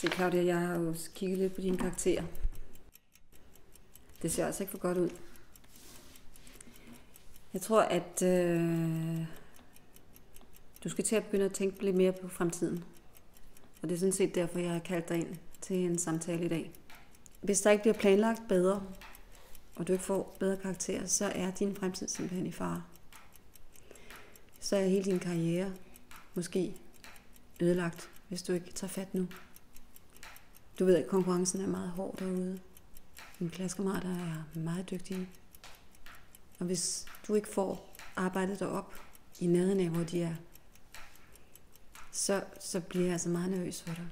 Se, Claudia, jeg har jo kigget lidt på dine karakterer. Det ser altså ikke for godt ud. Jeg tror, at du skal til at begynde at tænke lidt mere på fremtiden. Og det er sådan set derfor, jeg har kaldt dig ind til en samtale i dag. Hvis der ikke bliver planlagt bedre, og du ikke får bedre karakterer, så er din fremtid simpelthen i fare. Så er hele din karriere måske ødelagt, hvis du ikke tager fat nu. Du ved, at konkurrencen er meget hård derude. Dine klassekammerater er meget dygtige. Og hvis du ikke får arbejdet derop i nærheden af, hvor de er, så bliver jeg altså meget nervøs for dig.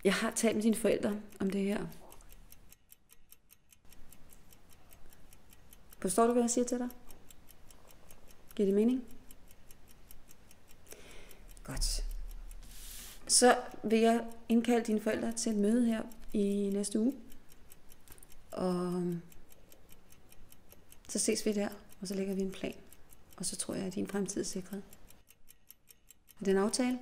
Jeg har talt med dine forældre om det her. Forstår du, hvad jeg siger til dig? Giver det mening? Godt. Så vil jeg indkalde dine forældre til et møde her i næste uge. Og så ses vi der, og så lægger vi en plan. Og så tror jeg, at din fremtid er sikret. Er det en aftale?